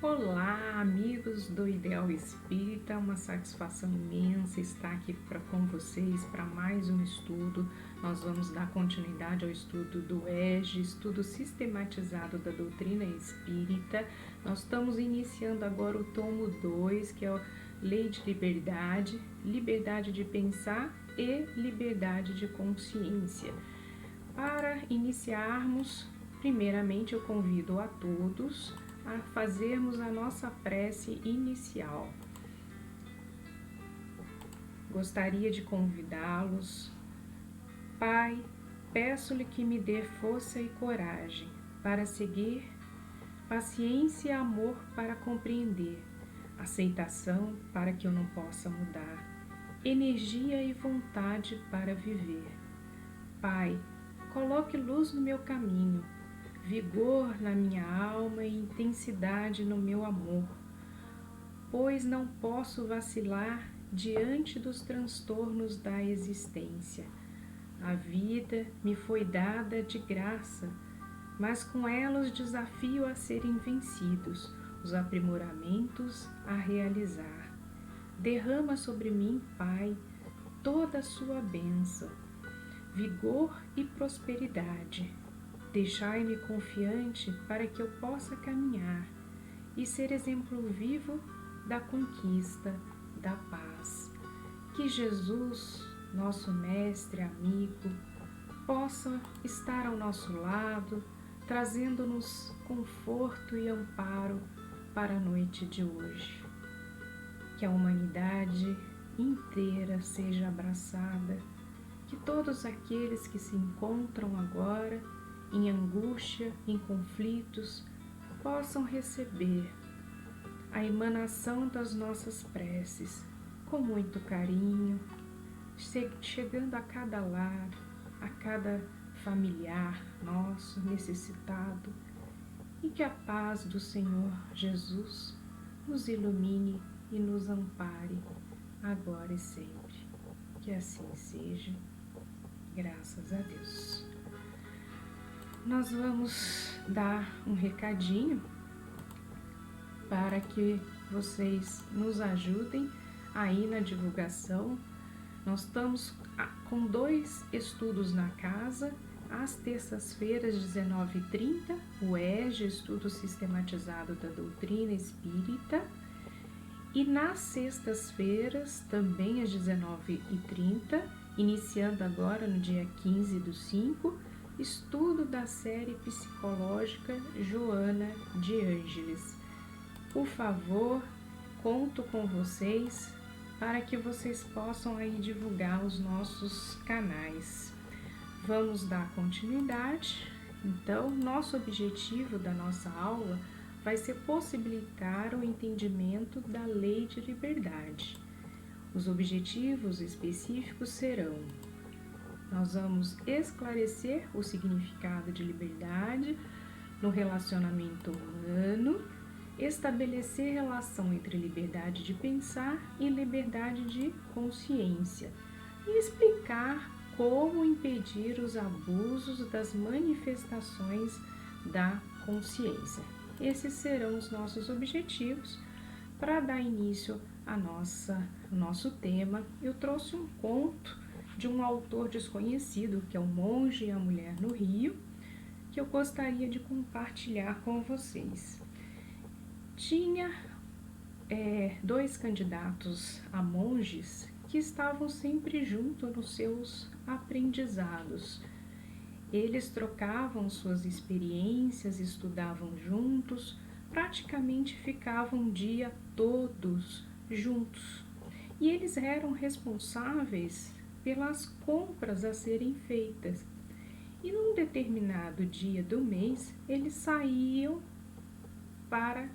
Olá, amigos do Ideal Espírita, uma satisfação imensa estar aqui com vocês para mais um estudo. Nós vamos dar continuidade ao estudo do EJE, estudo sistematizado da doutrina espírita. Nós estamos iniciando agora o tomo 2, que é a Lei de Liberdade, Liberdade de Pensar e Liberdade de Consciência. Para iniciarmos, primeiramente eu convido a todos a fazermos a nossa prece inicial. Gostaria de convidá-los. Pai, peço-lhe que me dê força e coragem para seguir, paciência e amor para compreender, aceitação para que eu não possa mudar, energia e vontade para viver. Pai, coloque luz no meu caminho, vigor na minha alma e intensidade no meu amor, pois não posso vacilar diante dos transtornos da existência. A vida me foi dada de graça, mas com ela os desafios a serem vencidos, os aprimoramentos a realizar. Derrama sobre mim, Pai, toda a sua bênção, vigor e prosperidade. Deixai-me confiante para que eu possa caminhar e ser exemplo vivo da conquista da paz. Que Jesus, nosso mestre, amigo, possa estar ao nosso lado, trazendo-nos conforto e amparo para a noite de hoje. Que a humanidade inteira seja abraçada, que todos aqueles que se encontram agora em angústia, em conflitos, possam receber a emanação das nossas preces com muito carinho, chegando a cada lar, a cada familiar nosso necessitado, e que a paz do Senhor Jesus nos ilumine e nos ampare agora e sempre. Que assim seja, graças a Deus. Nós vamos dar um recadinho para que vocês nos ajudem aí na divulgação. Nós estamos com 2 estudos na casa, às terças-feiras, 19h30, o EJE, Estudo Sistematizado da Doutrina Espírita, e nas sextas-feiras, também às 19h30, iniciando agora no dia 15/5, estudo da série psicológica Joana de Ângeles. Por favor, conto com vocês para que vocês possam aí divulgar os nossos canais. Vamos dar continuidade. Então, nosso objetivo da nossa aula vai ser possibilitar o entendimento da lei de liberdade. Os objetivos específicos serão: nós vamos esclarecer o significado de liberdade no relacionamento humano, estabelecer relação entre liberdade de pensar e liberdade de consciência e explicar como impedir os abusos das manifestações da consciência. Esses serão os nossos objetivos. Para dar início ao nosso tema, eu trouxe um conto de um autor desconhecido, que é O Monge e a Mulher no Rio, que eu gostaria de compartilhar com vocês. Tinha 2 candidatos a monges que estavam sempre juntos nos seus aprendizados. Eles trocavam suas experiências, estudavam juntos, praticamente ficavam o dia todos juntos. E eles eram responsáveis pelas compras a serem feitas. E num determinado dia do mês, eles saíam para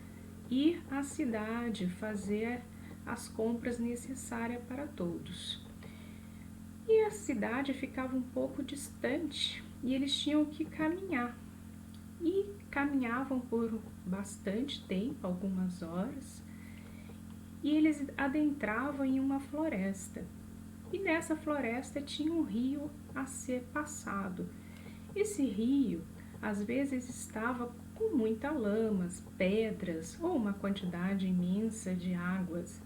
ir à cidade fazer as compras necessárias para todos. E a cidade ficava um pouco distante e eles tinham que caminhar. E caminhavam por bastante tempo, algumas horas, e eles adentravam em uma floresta. E nessa floresta tinha um rio a ser passado. Esse rio, às vezes, estava com muita lamas, pedras ou uma quantidade imensa de águas.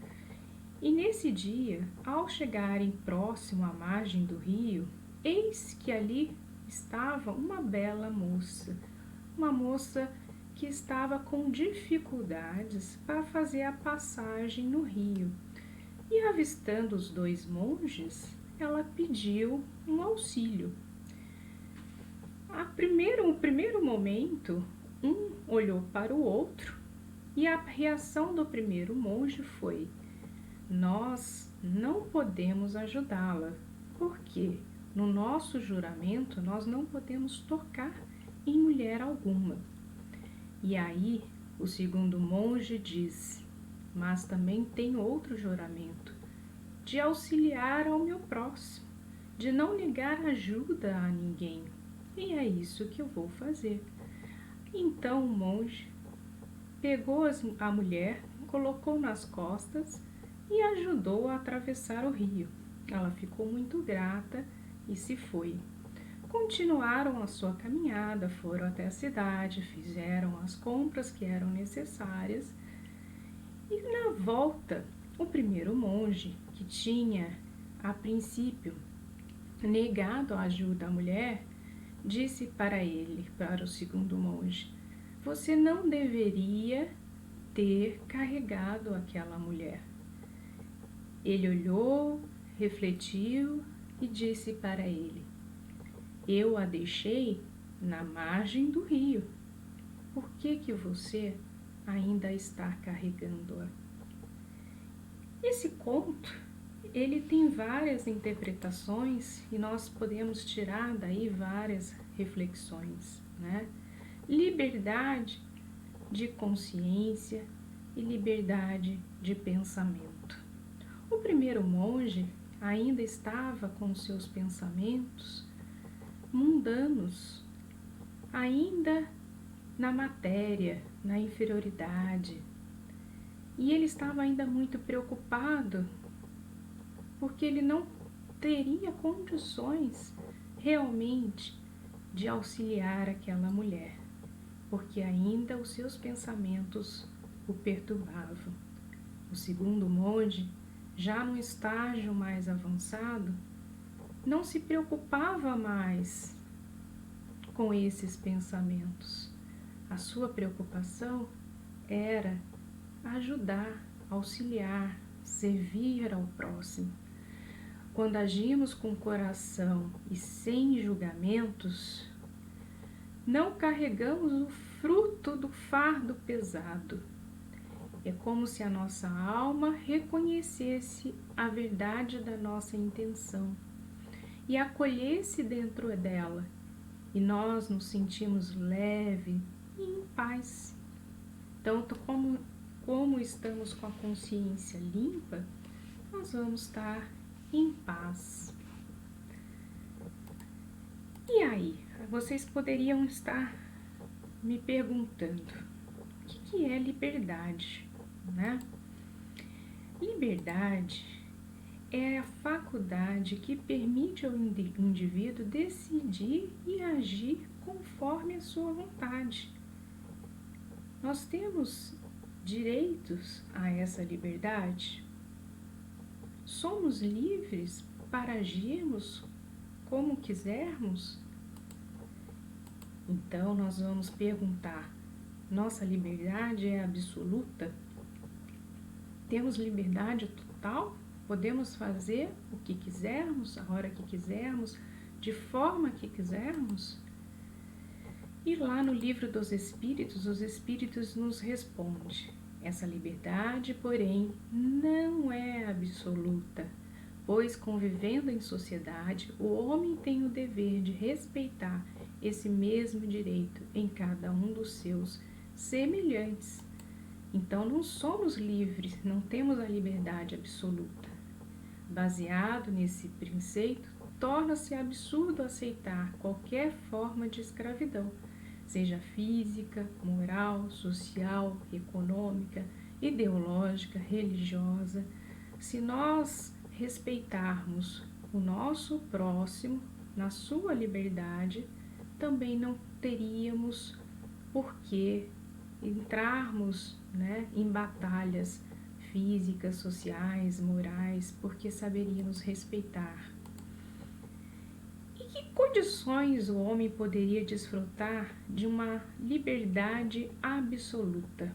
E nesse dia, ao chegarem próximo à margem do rio, eis que ali estava uma bela moça, uma moça que estava com dificuldades para fazer a passagem no rio. E avistando os dois monges, ela pediu um auxílio. No primeiro momento, um olhou para o outro e a reação do primeiro monge foi: nós não podemos ajudá-la, porque no nosso juramento nós não podemos tocar em mulher alguma. E aí o segundo monge diz: mas também tem outro juramento, de auxiliar ao meu próximo, de não negar ajuda a ninguém. E é isso que eu vou fazer. Então o monge pegou a mulher, colocou nas costas e ajudou a atravessar o rio. Ela ficou muito grata e se foi. Continuaram a sua caminhada, foram até a cidade, fizeram as compras que eram necessárias e na volta, o primeiro monge, que tinha a princípio negado a ajuda à mulher, disse para o segundo monge: você não deveria ter carregado aquela mulher. Ele olhou, refletiu e disse para ele: eu a deixei na margem do rio. Por que você ainda está carregando-a? Esse conto, ele tem várias interpretações e nós podemos tirar daí várias reflexões, né? Liberdade de consciência e liberdade de pensamento. O primeiro monge ainda estava com seus pensamentos mundanos, ainda na matéria, na inferioridade. E ele estava ainda muito preocupado, porque ele não teria condições realmente de auxiliar aquela mulher, porque ainda os seus pensamentos o perturbavam. O segundo monge, já num estágio mais avançado, não se preocupava mais com esses pensamentos. A sua preocupação era ajudar, auxiliar, servir ao próximo. Quando agimos com coração e sem julgamentos, não carregamos o fruto do fardo pesado. É como se a nossa alma reconhecesse a verdade da nossa intenção e acolhesse dentro dela, e nós nos sentimos leve e em paz. Tanto como estamos com a consciência limpa, nós vamos estar em paz. E aí, vocês poderiam estar me perguntando: o que é liberdade, né? Liberdade é a faculdade que permite ao indivíduo decidir e agir conforme a sua vontade. Nós temos direitos a essa liberdade? Somos livres para agirmos como quisermos? Então nós vamos perguntar: nossa liberdade é absoluta? Temos liberdade total? Podemos fazer o que quisermos, a hora que quisermos, de forma que quisermos? E lá no livro dos Espíritos, os Espíritos nos respondem: essa liberdade, porém, não é absoluta, pois convivendo em sociedade, o homem tem o dever de respeitar esse mesmo direito em cada um dos seus semelhantes. Então não somos livres, não temos a liberdade absoluta. Baseado nesse preceito, torna-se absurdo aceitar qualquer forma de escravidão, seja física, moral, social, econômica, ideológica, religiosa. Se nós respeitarmos o nosso próximo na sua liberdade, também não teríamos por que entrarmos, né, em batalhas físicas, sociais, morais, porque saberíamos respeitar. Em que condições o homem poderia desfrutar de uma liberdade absoluta?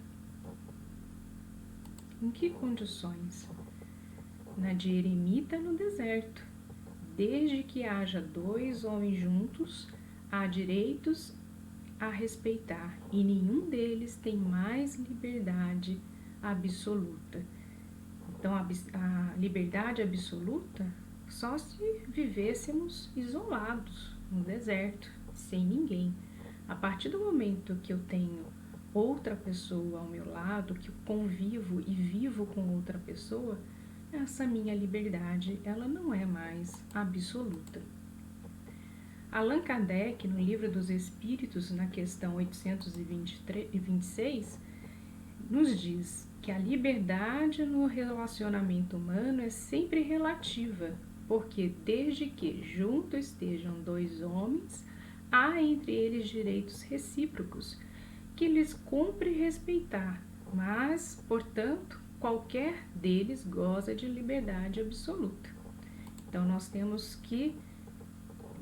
Em que condições? Na de eremita no deserto. Desde que haja dois homens juntos, há direitos a respeitar, e nenhum deles tem mais liberdade absoluta. Então, a liberdade absoluta só se vivêssemos isolados no deserto, sem ninguém. A partir do momento que eu tenho outra pessoa ao meu lado, que eu convivo e vivo com outra pessoa, essa minha liberdade, ela não é mais absoluta. Allan Kardec, no Livro dos Espíritos, na questão 826, nos diz que a liberdade no relacionamento humano é sempre relativa, porque desde que juntos estejam dois homens, há entre eles direitos recíprocos, que lhes cumpre respeitar, mas, portanto, qualquer deles goza de liberdade absoluta. Então, nós temos que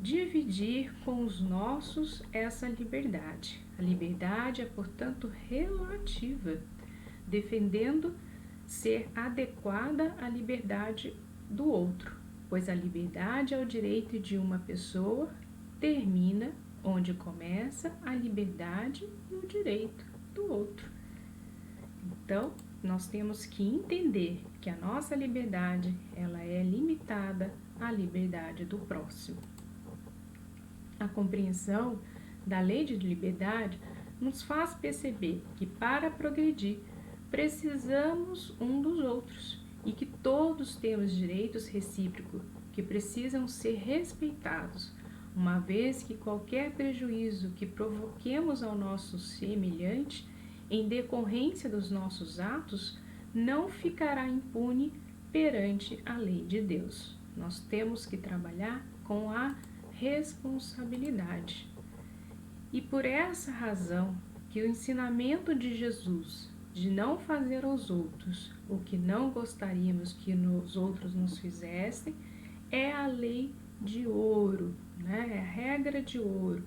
dividir com os nossos essa liberdade. A liberdade é, portanto, relativa, defendendo ser adequada à liberdade do outro, pois a liberdade é o direito de uma pessoa, termina onde começa a liberdade e o direito do outro. Então, nós temos que entender que a nossa liberdade, ela é limitada à liberdade do próximo. A compreensão da lei de liberdade nos faz perceber que para progredir precisamos um dos outros e que todos temos direitos recíprocos que precisam ser respeitados, uma vez que qualquer prejuízo que provoquemos ao nosso semelhante em decorrência dos nossos atos não ficará impune perante a lei de Deus. Nós temos que trabalhar com a responsabilidade. E por essa razão que o ensinamento de Jesus de não fazer aos outros o que não gostaríamos que os outros nos fizessem é a lei de ouro, né? É a regra de ouro,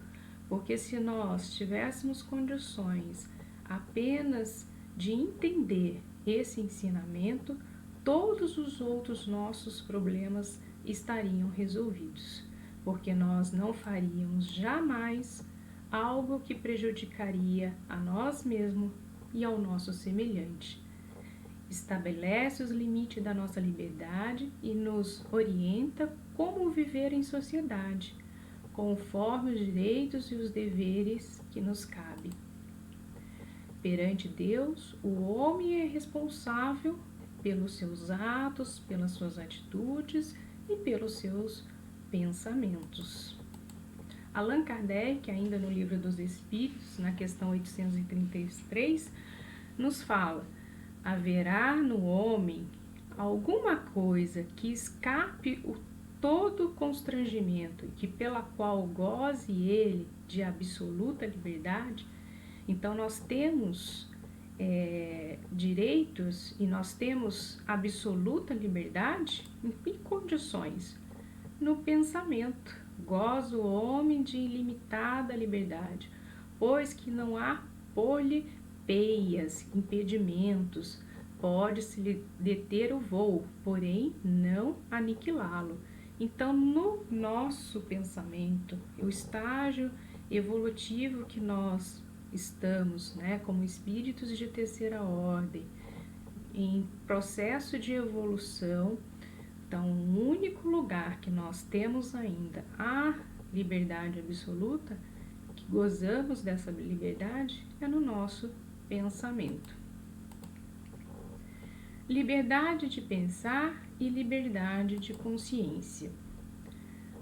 porque se nós tivéssemos condições apenas de entender esse ensinamento, todos os outros nossos problemas estariam resolvidos, porque nós não faríamos jamais algo que prejudicaria a nós mesmos e ao nosso semelhante. Estabelece os limites da nossa liberdade e nos orienta como viver em sociedade, conforme os direitos e os deveres que nos cabem. Perante Deus, o homem é responsável pelos seus atos, pelas suas atitudes e pelos seus pensamentos. Allan Kardec, ainda no Livro dos Espíritos, na questão 833, nos fala: haverá no homem alguma coisa que escape o todo constrangimento e que pela qual goze ele de absoluta liberdade? Então, nós temos direitos e nós temos absoluta liberdade em que condições? No pensamento. Goza o homem de ilimitada liberdade, pois que não há por-lhe peias, impedimentos, pode-se deter o voo, porém não aniquilá-lo. Então, no nosso pensamento, o estágio evolutivo que nós estamos, né, como espíritos de terceira ordem, em processo de evolução, então, o único lugar que nós temos ainda a liberdade absoluta, que gozamos dessa liberdade, é no nosso pensamento. Liberdade de pensar e liberdade de consciência.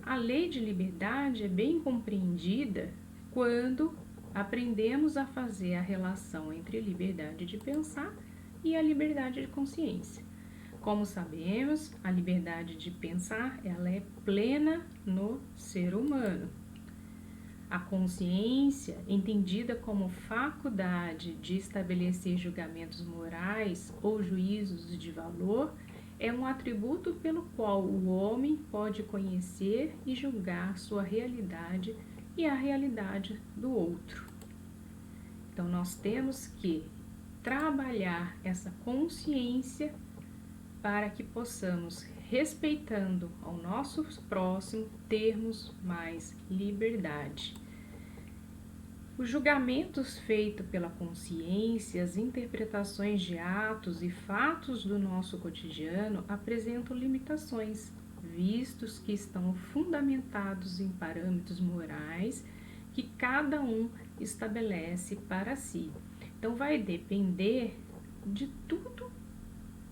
A lei de liberdade é bem compreendida quando aprendemos a fazer a relação entre liberdade de pensar e a liberdade de consciência. Como sabemos, a liberdade de pensar, ela é plena no ser humano. A consciência, entendida como faculdade de estabelecer julgamentos morais ou juízos de valor, é um atributo pelo qual o homem pode conhecer e julgar sua realidade e a realidade do outro. Então, nós temos que trabalhar essa consciência para que possamos, respeitando ao nosso próximo, termos mais liberdade. Os julgamentos feitos pela consciência, as interpretações de atos e fatos do nosso cotidiano apresentam limitações, vistos que estão fundamentados em parâmetros morais que cada um estabelece para si. Então, vai depender de tudo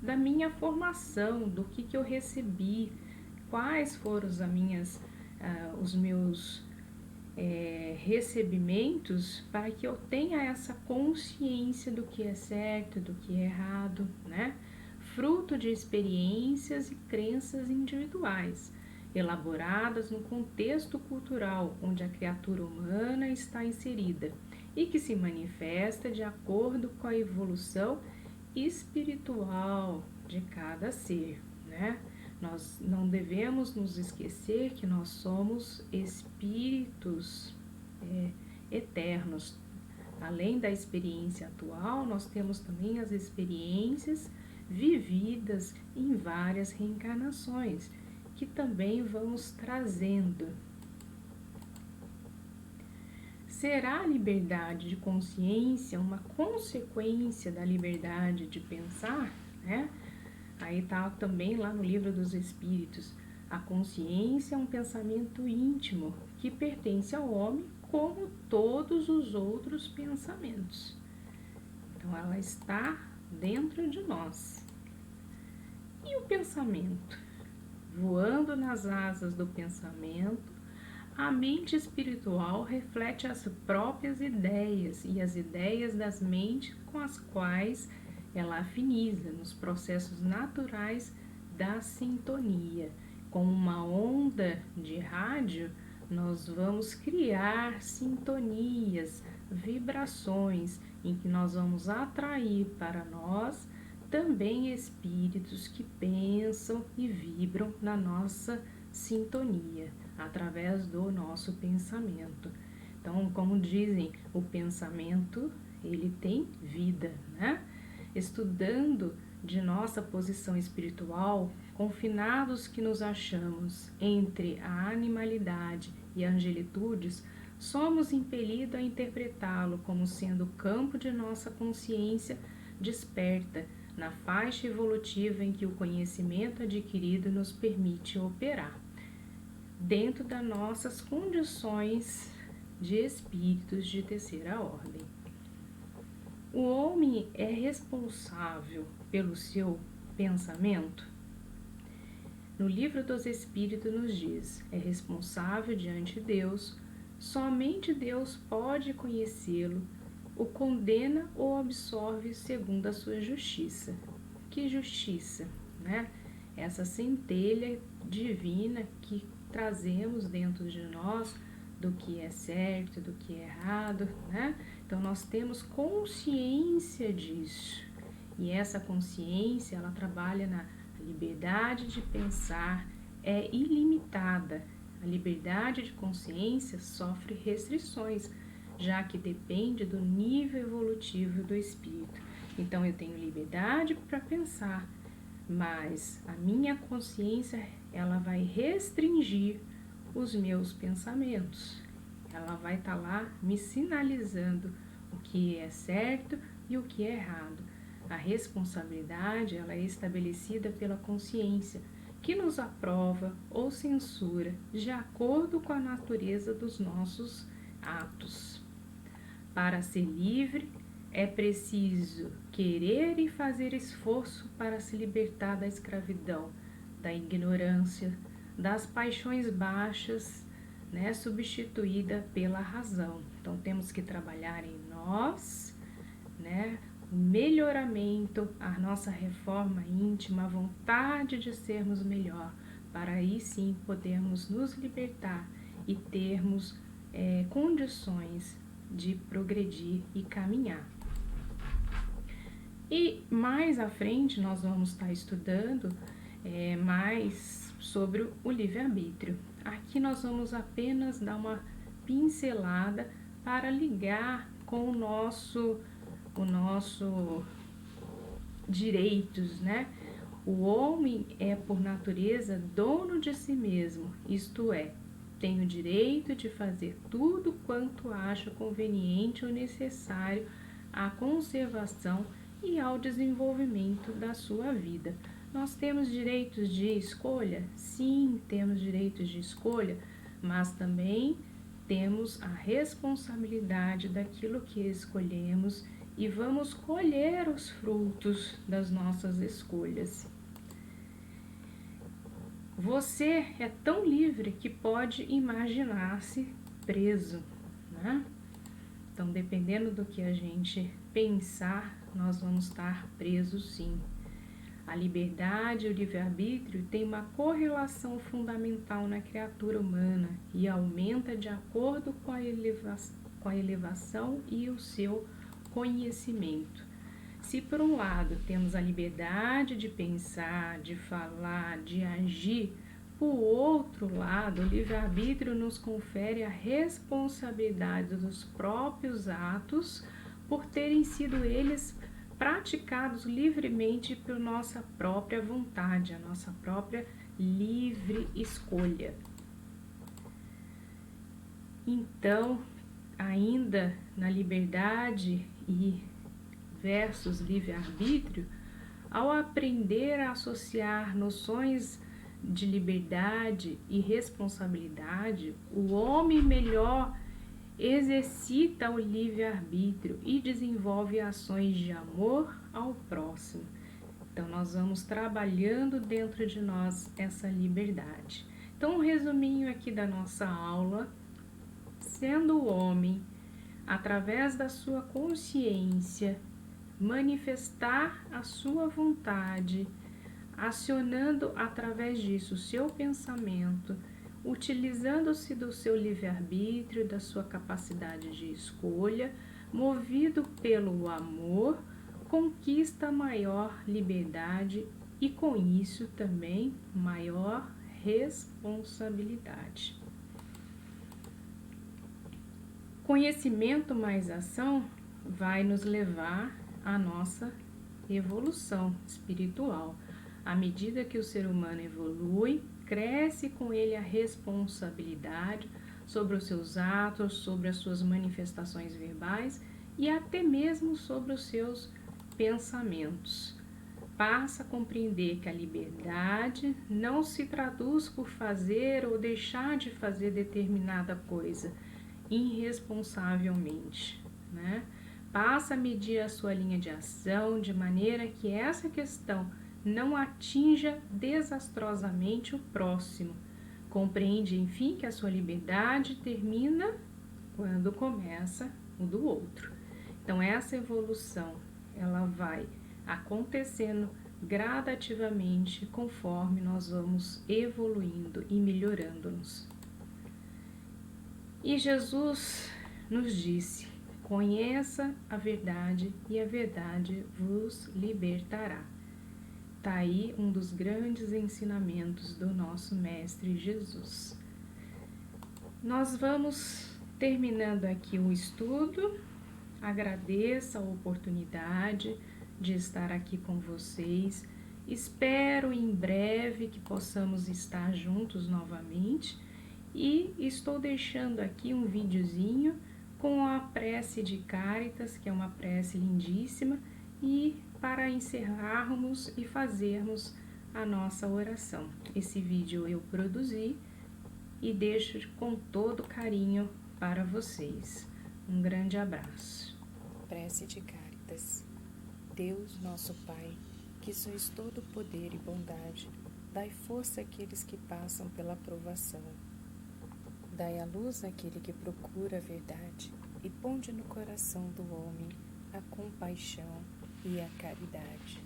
da minha formação, do que eu recebi, quais foram os meus recebimentos, para que eu tenha essa consciência do que é certo, do que é errado, né? Fruto de experiências e crenças individuais, elaboradas no contexto cultural onde a criatura humana está inserida e que se manifesta de acordo com a evolução espiritual de cada ser, né? Nós não devemos nos esquecer que nós somos espíritos eternos. Além da experiência atual, nós temos também as experiências vividas em várias reencarnações, que também vamos trazendo. Será a liberdade de consciência uma consequência da liberdade de pensar, né? Aí está também lá no Livro dos Espíritos. A consciência é um pensamento íntimo que pertence ao homem como todos os outros pensamentos. Então, ela está dentro de nós. E o pensamento? Voando nas asas do pensamento, a mente espiritual reflete as próprias ideias e as ideias das mentes com as quais ela afiniza nos processos naturais da sintonia. Com uma onda de rádio, nós vamos criar sintonias, vibrações, em que nós vamos atrair para nós também espíritos que pensam e vibram na nossa sintonia, através do nosso pensamento. Então, como dizem, o pensamento, ele tem vida, né? Estudando de nossa posição espiritual, confinados que nos achamos entre a animalidade e a angelitudes, somos impelidos a interpretá-lo como sendo o campo de nossa consciência desperta, na faixa evolutiva em que o conhecimento adquirido nos permite operar, dentro das nossas condições de espíritos de terceira ordem. O homem é responsável pelo seu pensamento? No Livro dos Espíritos nos diz, é responsável diante de Deus, somente Deus pode conhecê-lo, o condena ou absorve segundo a sua justiça. Que justiça, né? Essa centelha divina que trazemos dentro de nós do que é certo, do que é errado, né? Então, nós temos consciência disso. E essa consciência, ela trabalha na liberdade de pensar, é ilimitada. A liberdade de consciência sofre restrições, já que depende do nível evolutivo do espírito. Então, eu tenho liberdade para pensar, mas a minha consciência, ela vai restringir os meus pensamentos. Ela vai estar lá me sinalizando o que é certo e o que é errado. A responsabilidade, ela é estabelecida pela consciência, que nos aprova ou censura de acordo com a natureza dos nossos atos. Para ser livre, é preciso querer e fazer esforço para se libertar da escravidão, da ignorância, das paixões baixas, né, substituída pela razão. Então, temos que trabalhar em nós, né, o melhoramento, a nossa reforma íntima, a vontade de sermos melhor, para aí sim podermos nos libertar e termos condições de progredir e caminhar. E mais à frente nós vamos estar estudando mais sobre o livre-arbítrio. Aqui nós vamos apenas dar uma pincelada para ligar com o nosso direitos, né? O homem é, por natureza, dono de si mesmo, isto é, tem o direito de fazer tudo quanto acha conveniente ou necessário à conservação e ao desenvolvimento da sua vida. Nós temos direitos de escolha? Sim, temos direitos de escolha, mas também temos a responsabilidade daquilo que escolhemos e vamos colher os frutos das nossas escolhas. Você é tão livre que pode imaginar-se preso, né? Então, dependendo do que a gente pensar, nós vamos estar presos sim. A liberdade e o livre-arbítrio têm uma correlação fundamental na criatura humana e aumenta de acordo com a elevação e o seu conhecimento. Se por um lado temos a liberdade de pensar, de falar, de agir, por outro lado, o livre-arbítrio nos confere a responsabilidade dos próprios atos por terem sido eles praticados livremente por nossa própria vontade, a nossa própria livre escolha. Então, ainda na liberdade e versus livre-arbítrio, ao aprender a associar noções de liberdade e responsabilidade, o homem melhor exercita o livre-arbítrio e desenvolve ações de amor ao próximo. Então, nós vamos trabalhando dentro de nós essa liberdade. Então, um resuminho aqui da nossa aula: sendo o homem, através da sua consciência, manifestar a sua vontade, acionando através disso o seu pensamento, utilizando-se do seu livre-arbítrio, da sua capacidade de escolha, movido pelo amor, conquista maior liberdade e, com isso, também maior responsabilidade. Conhecimento mais ação vai nos levar à nossa evolução espiritual. À medida que o ser humano evolui, cresce com ele a responsabilidade sobre os seus atos, sobre as suas manifestações verbais e até mesmo sobre os seus pensamentos. Passa a compreender que a liberdade não se traduz por fazer ou deixar de fazer determinada coisa irresponsavelmente, né? Passa a medir a sua linha de ação de maneira que essa questão não atinja desastrosamente o próximo. Compreende, enfim, que a sua liberdade termina quando começa o do outro. Então, essa evolução, ela vai acontecendo gradativamente conforme nós vamos evoluindo e melhorando-nos. E Jesus nos disse: conheça a verdade e a verdade vos libertará. Está aí um dos grandes ensinamentos do nosso Mestre Jesus. Nós vamos terminando aqui o estudo. Agradeço a oportunidade de estar aqui com vocês. Espero em breve que possamos estar juntos novamente. E estou deixando aqui um videozinho com a prece de Cáritas, que é uma prece lindíssima, e para encerrarmos e fazermos a nossa oração. Esse vídeo eu produzi e deixo com todo carinho para vocês. Um grande abraço. Prece de Cáritas. Deus, nosso Pai, que sois todo poder e bondade, dai força àqueles que passam pela provação. Dai a luz àquele que procura a verdade e ponde no coração do homem a compaixão e a caridade.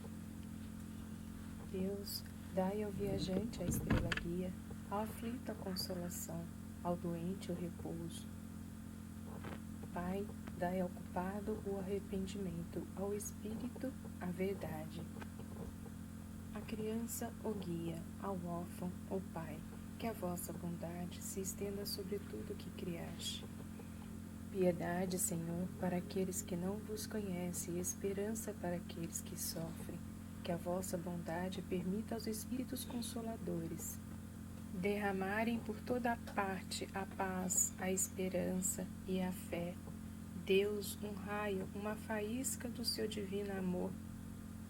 Deus, dai ao viajante a estrela guia, ao aflito a consolação, ao doente o repouso, Pai, dai ao culpado o arrependimento, ao espírito a verdade. A criança o guia, ao órfão o Pai, que a vossa bondade se estenda sobre tudo que criaste. Piedade, Senhor, para aqueles que não vos conhecem e esperança para aqueles que sofrem. Que a vossa bondade permita aos Espíritos Consoladores derramarem por toda parte a paz, a esperança e a fé. Deus, um raio, uma faísca do seu divino amor,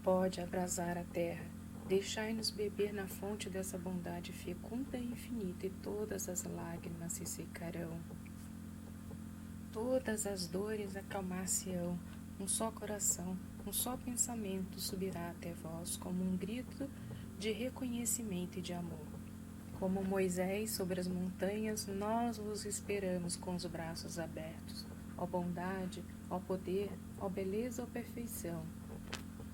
pode abrasar a terra. Deixai-nos beber na fonte dessa bondade fecunda e infinita, e todas as lágrimas se secarão. Todas as dores acalmar-se-ão. Um só coração, um só pensamento subirá até vós, como um grito de reconhecimento e de amor. Como Moisés sobre as montanhas, nós vos esperamos com os braços abertos. Ó bondade, ó poder, ó beleza, ó perfeição.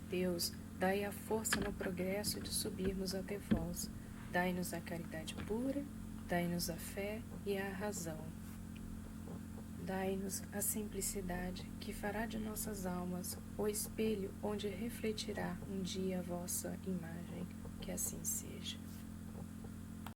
Deus, dai a força no progresso de subirmos até vós. Dai-nos a caridade pura, dai-nos a fé e a razão. Dai-nos a simplicidade que fará de nossas almas o espelho onde refletirá um dia a vossa imagem. Que assim seja.